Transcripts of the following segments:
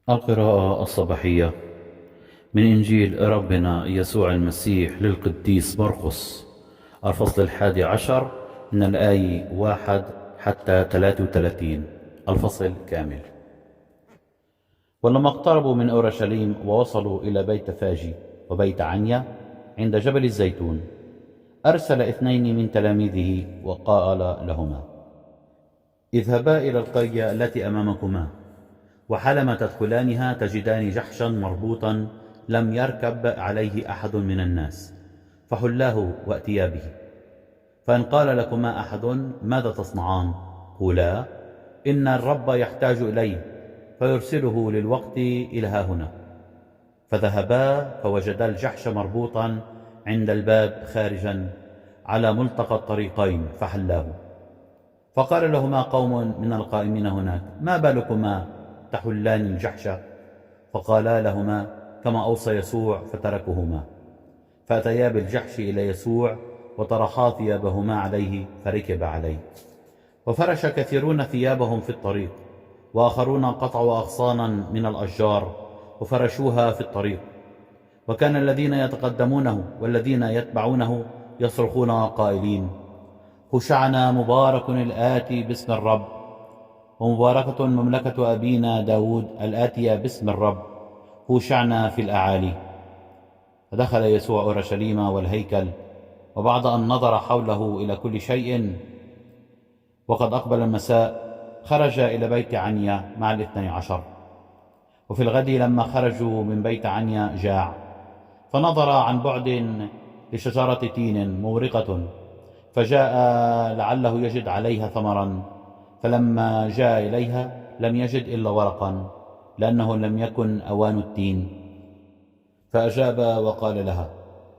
القراءة الصباحية من إنجيل ربنا يسوع المسيح للقديس مرقس، الفصل 11 من الآية 1 حتى 33، الفصل كامل. ولما اقتربوا من أورشليم ووصلوا إلى بيت فاجي وبيت عنيا عند جبل الزيتون، أرسل 2 من تلاميذه وقال لهما: اذهبا إلى القرية التي أمامكما، وحالما تدخلانها تجدان جحشا مربوطا لم يركب عليه أحد من الناس، فحلاه وأتيا به. فإن قال لكما أحد: ماذا تصنعان؟ قولا: إن الرب يحتاج إليه فيرسله للوقت إلى هاهنا. فذهبا فوجدا الجحش مربوطا عند الباب خارجا على ملتقى الطريقين، فحلاه. فقال لهما قوم من القائمين هناك: ما بالكما تحلان الجحش؟ فقالا لهما كما أوصى يسوع، فتركهما. فأتيا بالجحش إلى يسوع وطرحا ثيابهما عليه، فركب عليه. وفرش كثيرون ثيابهم في الطريق، وآخرون قطعوا أغصانا من الأشجار وفرشوها في الطريق. وكان الذين يتقدمونه والذين يتبعونه يصرخون قائلين: هوشعنا مبارك الآتي باسم الرب، ومباركة مملكة أبينا داود الآتية باسم الرب، هوشعنا في الأعالي. فدخل يسوع أورشليم والهيكل، وبعد أن نظر حوله إلى كل شيء وقد أقبل المساء، خرج إلى بيت عنيا مع 12. وفي الغد لما خرجوا من بيت عنيا جاع، فنظر عن بعد لشجرة تين مورقة، فجاء لعله يجد عليها ثمرا. فلما جاء إليها لم يجد إلا ورقا، لأنه لم يكن أوان التين. فأجاب وقال لها: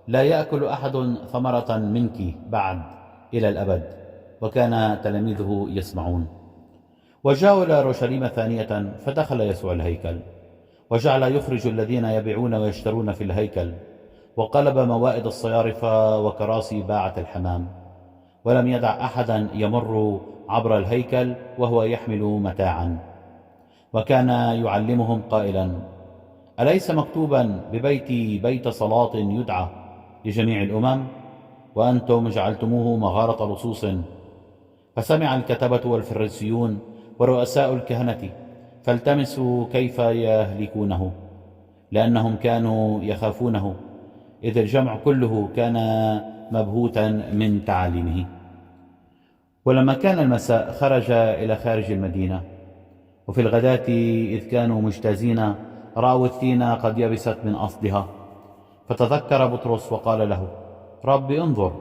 لا يأكل أحد ثمرة منك بعد إلى الأبد. وكان تلاميذه يسمعون. وجاءوا إلى أورشليم ثانية، فدخل يسوع الهيكل، وجعل يخرج الذين يبيعون ويشترون في الهيكل، وقلب موائد الصيارفة وكراسي باعة الحمام، ولم يدع أحدا يمر عبر الهيكل وهو يحمل متاعا. وكان يعلمهم قائلا: أليس مكتوبا ببيتي بيت صلاة يدعى لجميع الأمم؟ وأنتم جعلتموه مغارة لصوص. فسمع الكتبة والفريسيون ورؤساء الكهنة فالتمسوا كيف يهلكونه، لأنهم كانوا يخافونه، إذ الجمع كله كان مبهوتا من تعاليمه. ولما كان المساء خرج إلى خارج المدينة. وفي الغداة إذ كانوا مجتازين رأوا التين قد يبست من أصلها. فتذكر بطرس وقال له: رب انظر،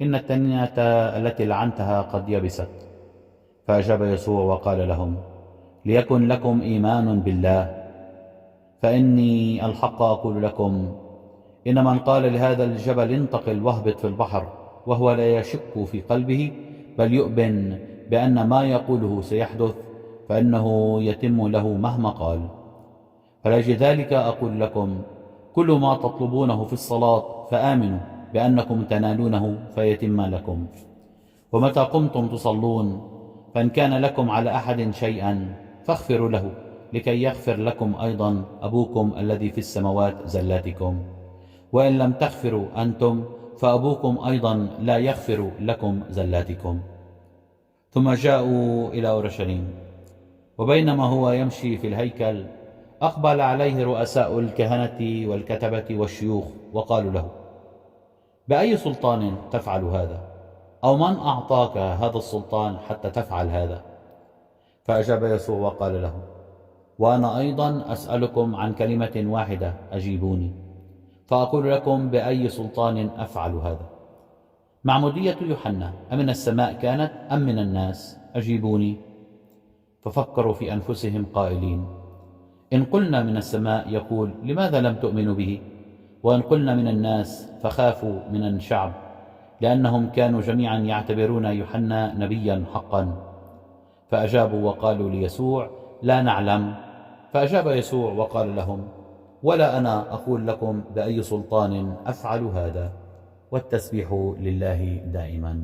إن التنية التي لعنتها قد يبست. فأجاب يسوع وقال لهم: ليكن لكم إيمان بالله. فإني الحق أقول لكم، إن من قال لهذا الجبل انتقل واهبط في البحر، وهو لا يشك في قلبه بل يؤمن بأن ما يقوله سيحدث، فإنه يتم له مهما قال. فلأجل ذلك أقول لكم: كل ما تطلبونه في الصلاة فآمنوا بأنكم تنالونه فيتم لكم. ومتى قمتم تصلون، فإن كان لكم على أحد شيئا فاغفروا له، لكي يغفر لكم أيضا أبوكم الذي في السماوات زلاتكم. وإن لم تغفروا أنتم، فأبوكم أيضا لا يغفر لكم زلاتكم. ثم جاءوا إلى أورشليم، وبينما هو يمشي في الهيكل أقبل عليه رؤساء الكهنة والكتبة والشيوخ، وقالوا له: بأي سلطان تفعل هذا؟ أو من أعطاك هذا السلطان حتى تفعل هذا؟ فأجاب يسوع وقال له: وأنا أيضا أسألكم عن كلمة واحدة، أجيبوني، فأقول لكم بأي سلطان أفعل هذا. معمودية يوحنا أمن السماء كانت أم من الناس؟ أجيبوني. ففكروا في أنفسهم قائلين: إن قلنا من السماء يقول لماذا لم تؤمنوا به؟ وإن قلنا من الناس فخافوا من الشعب، لأنهم كانوا جميعا يعتبرون يوحنا نبيا حقا. فأجابوا وقالوا ليسوع: لا نعلم. فأجاب يسوع وقال لهم: ولا أنا أقول لكم بأي سلطان أفعل هذا. والتسبيح لله دائما.